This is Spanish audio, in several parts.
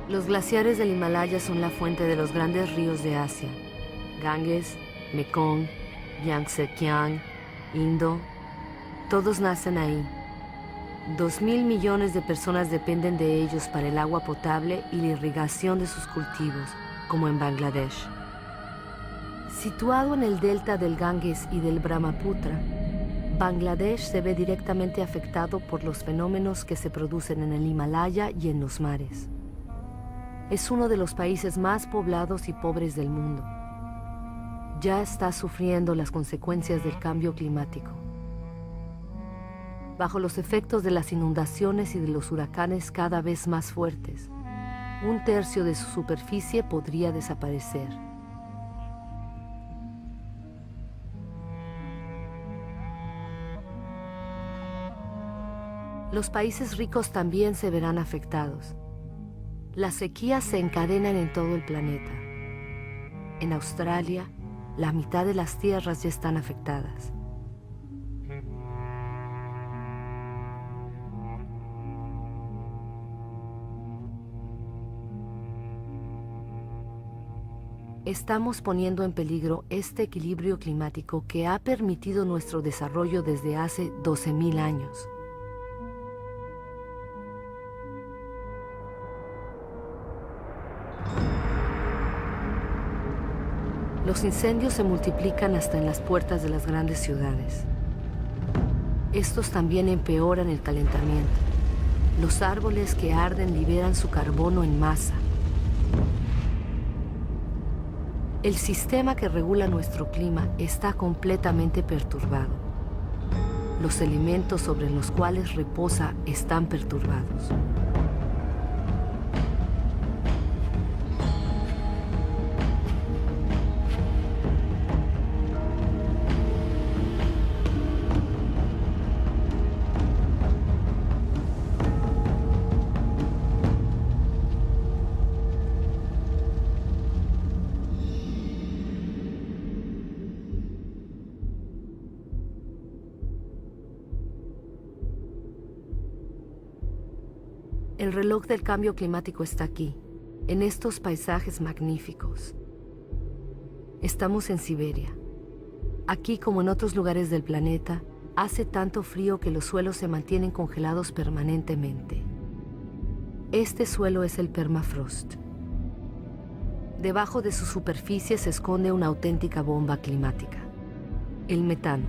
Los glaciares del Himalaya son la fuente de los grandes ríos de Asia: Ganges, Mekong, Yangtze-Kiang, Indo. Todos nacen ahí. 2.000 millones de personas dependen de ellos para el agua potable y la irrigación de sus cultivos, como en Bangladesh. Situado en el delta del Ganges y del Brahmaputra, Bangladesh se ve directamente afectado por los fenómenos que se producen en el Himalaya y en los mares. Es uno de los países más poblados y pobres del mundo. Ya está sufriendo las consecuencias del cambio climático. Bajo los efectos de las inundaciones y de los huracanes cada vez más fuertes, 1/3 de su superficie podría desaparecer. Los países ricos también se verán afectados. Las sequías se encadenan en todo el planeta. En Australia, la mitad de las tierras ya están afectadas. Estamos poniendo en peligro este equilibrio climático que ha permitido nuestro desarrollo desde hace 12.000 años. Los incendios se multiplican hasta en las puertas de las grandes ciudades. Estos también empeoran el calentamiento. Los árboles que arden liberan su carbono en masa. El sistema que regula nuestro clima está completamente perturbado. Los elementos sobre los cuales reposa están perturbados. El reloj del cambio climático está aquí, en estos paisajes magníficos. Estamos en Siberia. Aquí, como en otros lugares del planeta, hace tanto frío que los suelos se mantienen congelados permanentemente. Este suelo es el permafrost. Debajo de su superficie se esconde una auténtica bomba climática: el metano.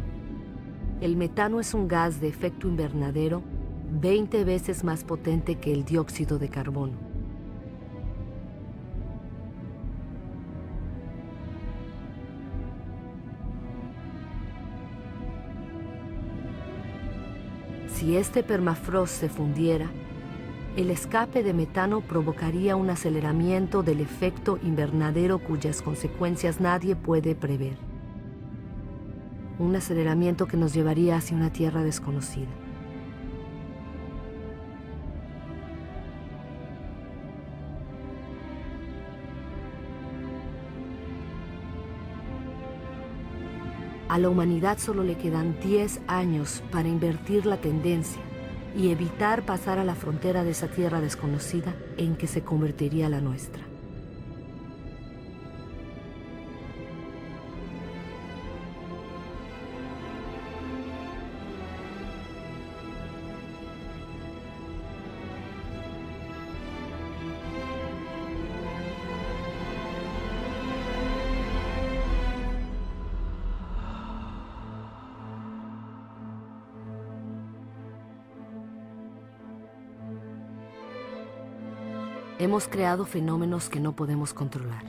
El metano es un gas de efecto invernadero 20 veces más potente que el dióxido de carbono. Si este permafrost se fundiera, el escape de metano provocaría un aceleramiento del efecto invernadero cuyas consecuencias nadie puede prever. Un aceleramiento que nos llevaría hacia una tierra desconocida. A la humanidad solo le quedan 10 años para invertir la tendencia y evitar pasar a la frontera de esa tierra desconocida en que se convertiría la nuestra. Hemos creado fenómenos que no podemos controlar.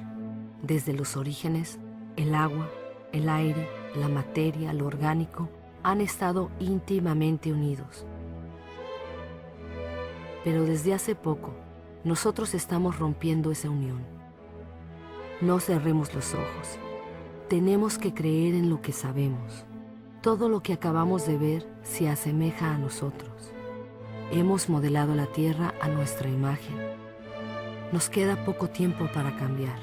Desde los orígenes, el agua, el aire, la materia, lo orgánico, han estado íntimamente unidos. Pero desde hace poco, nosotros estamos rompiendo esa unión. No cerremos los ojos. Tenemos que creer en lo que sabemos. Todo lo que acabamos de ver se asemeja a nosotros. Hemos modelado la Tierra a nuestra imagen. Nos queda poco tiempo para cambiar.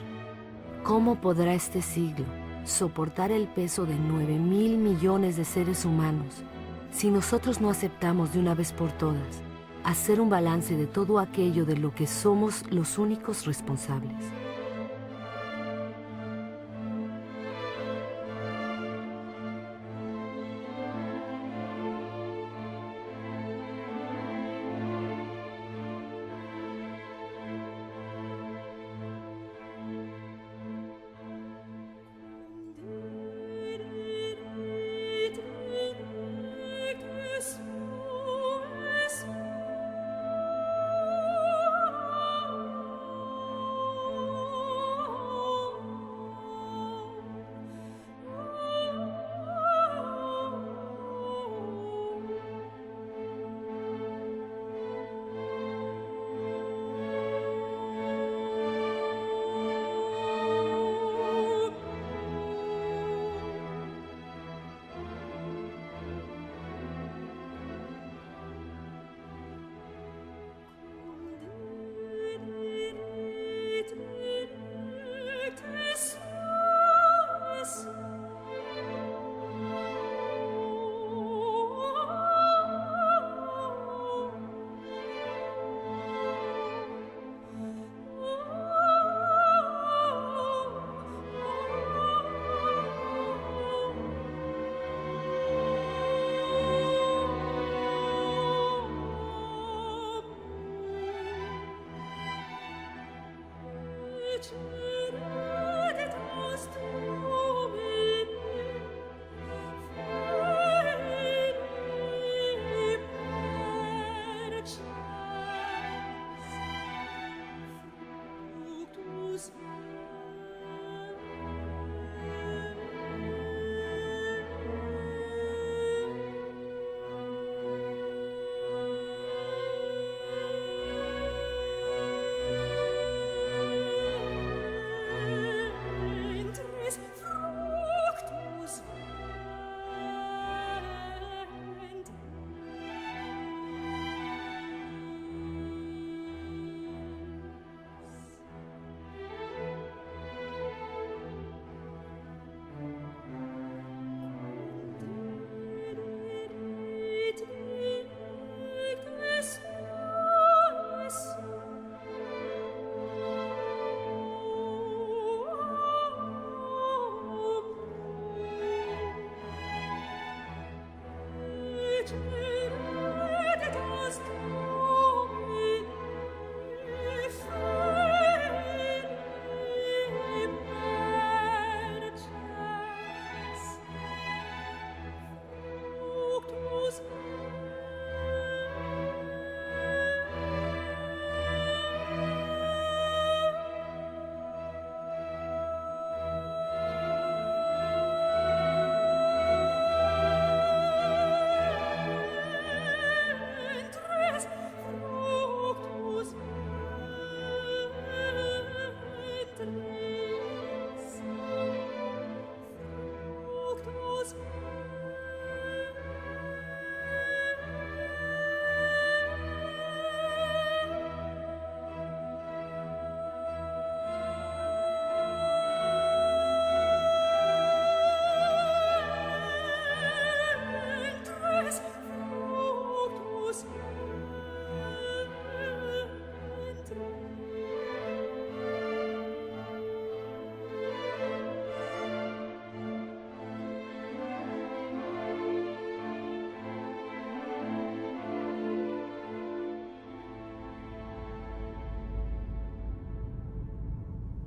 ¿Cómo podrá este siglo soportar el peso de 9.000 millones de seres humanos si nosotros no aceptamos de una vez por todas hacer un balance de todo aquello de lo que somos los únicos responsables.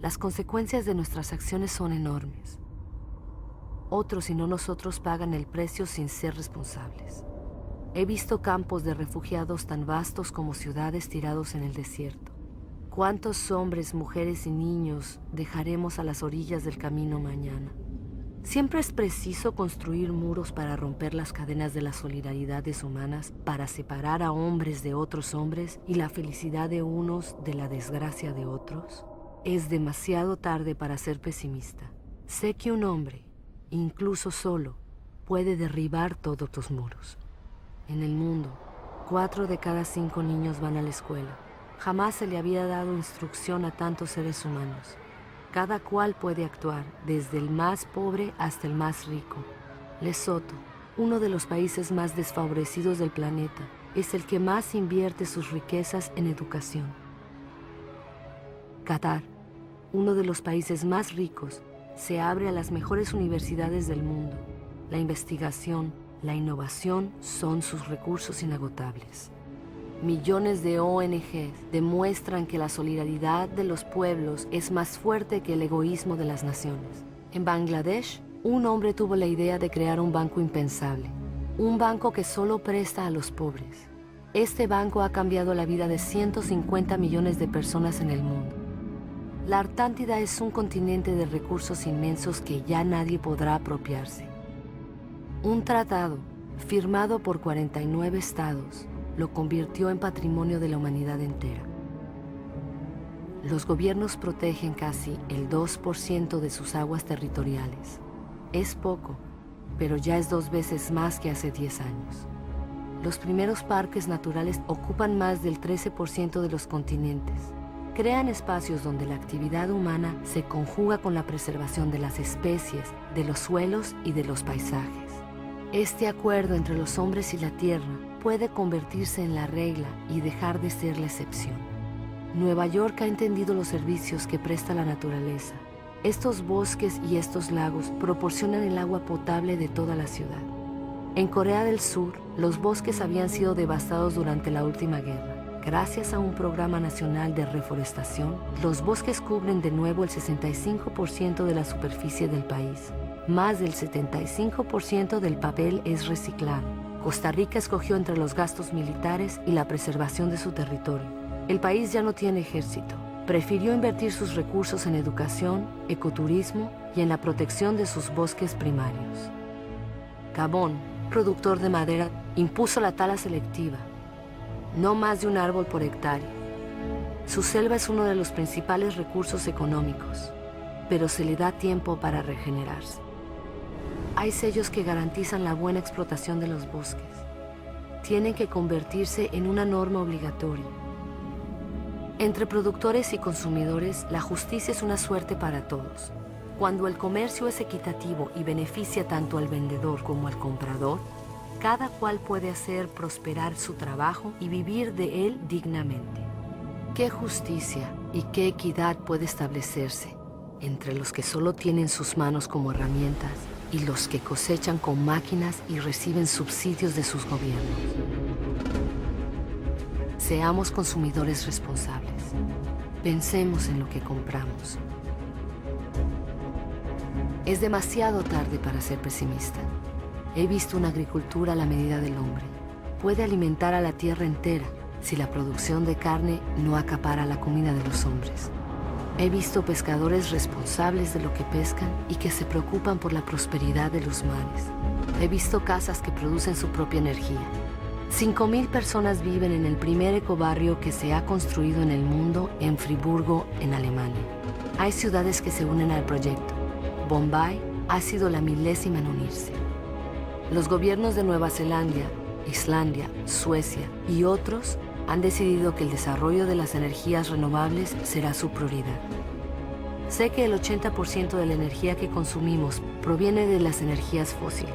Las consecuencias de nuestras acciones son enormes. Otros y no nosotros pagan el precio sin ser responsables. He visto campos de refugiados tan vastos como ciudades tirados en el desierto. ¿Cuántos hombres, mujeres y niños dejaremos a las orillas del camino mañana? Siempre es preciso construir muros para romper las cadenas de las solidaridades humanas, para separar a hombres de otros hombres y la felicidad de unos de la desgracia de otros. Es demasiado tarde para ser pesimista. Sé que un hombre, incluso solo, puede derribar todos tus muros. En el mundo, 4 de cada 5 niños van a la escuela. Jamás se le había dado instrucción a tantos seres humanos. Cada cual puede actuar, desde el más pobre hasta el más rico. Lesoto, uno de los países más desfavorecidos del planeta, es el que más invierte sus riquezas en educación. Qatar, uno de los países más ricos, se abre a las mejores universidades del mundo. La investigación, la innovación son sus recursos inagotables. Millones de ONGs demuestran que la solidaridad de los pueblos es más fuerte que el egoísmo de las naciones. En Bangladesh, un hombre tuvo la idea de crear un banco impensable, un banco que solo presta a los pobres. Este banco ha cambiado la vida de 150 millones de personas en el mundo. La Artántida es un continente de recursos inmensos que ya nadie podrá apropiarse. Un tratado, firmado por 49 estados, lo convirtió en patrimonio de la humanidad entera. Los gobiernos protegen casi el 2% de sus aguas territoriales. Es poco, pero ya es 2 veces más que hace 10 años. Los primeros parques naturales ocupan más del 13% de los continentes. Crean espacios donde la actividad humana se conjuga con la preservación de las especies, de los suelos y de los paisajes. Este acuerdo entre los hombres y la tierra puede convertirse en la regla y dejar de ser la excepción. Nueva York ha entendido los servicios que presta la naturaleza. Estos bosques y estos lagos proporcionan el agua potable de toda la ciudad. En Corea del Sur, los bosques habían sido devastados durante la última guerra. Gracias a un programa nacional de reforestación, los bosques cubren de nuevo el 65% de la superficie del país. Más del 75% del papel es reciclado. Costa Rica escogió entre los gastos militares y la preservación de su territorio. El país ya no tiene ejército. Prefirió invertir sus recursos en educación, ecoturismo y en la protección de sus bosques primarios. Gabón, productor de madera, impuso la tala selectiva. No más de un árbol por hectárea. Su selva es uno de los principales recursos económicos, pero se le da tiempo para regenerarse. Hay sellos que garantizan la buena explotación de los bosques. Tienen que convertirse en una norma obligatoria. Entre productores y consumidores, la justicia es una suerte para todos. Cuando el comercio es equitativo y beneficia tanto al vendedor como al comprador, cada cual puede hacer prosperar su trabajo y vivir de él dignamente. ¿Qué justicia y qué equidad puede establecerse entre los que solo tienen sus manos como herramientas y los que cosechan con máquinas y reciben subsidios de sus gobiernos? Seamos consumidores responsables. Pensemos en lo que compramos. Es demasiado tarde para ser pesimista. He visto una agricultura a la medida del hombre. Puede alimentar a la tierra entera si la producción de carne no acapara la comida de los hombres. He visto pescadores responsables de lo que pescan y que se preocupan por la prosperidad de los mares. He visto casas que producen su propia energía. 5.000 personas viven en el primer ecobarrio que se ha construido en el mundo en Friburgo, en Alemania. Hay ciudades que se unen al proyecto. Bombay ha sido la 1000ª en unirse. Los gobiernos de Nueva Zelanda, Islandia, Suecia y otros han decidido que el desarrollo de las energías renovables será su prioridad. Sé que el 80% de la energía que consumimos proviene de las energías fósiles.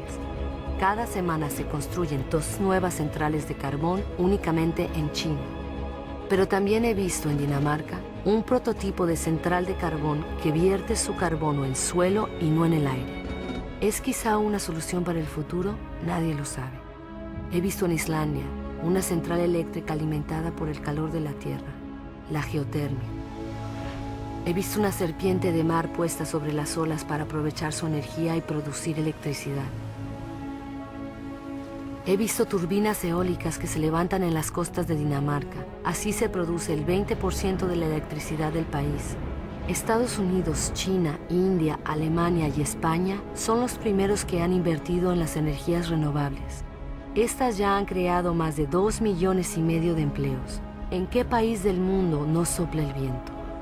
Cada semana se construyen 2 nuevas centrales de carbón únicamente en China. Pero también he visto en Dinamarca un prototipo de central de carbón que vierte su carbono en suelo y no en el aire. ¿Es quizá una solución para el futuro? Nadie lo sabe. He visto en Islandia una central eléctrica alimentada por el calor de la tierra, la geotermia. He visto una serpiente de mar puesta sobre las olas para aprovechar su energía y producir electricidad. He visto turbinas eólicas que se levantan en las costas de Dinamarca. Así se produce el 20% de la electricidad del país. Estados Unidos, China, India, Alemania y España son los primeros que han invertido en las energías renovables. Estas ya han creado más de 2,5 millones de empleos. ¿En qué país del mundo no sopla el viento?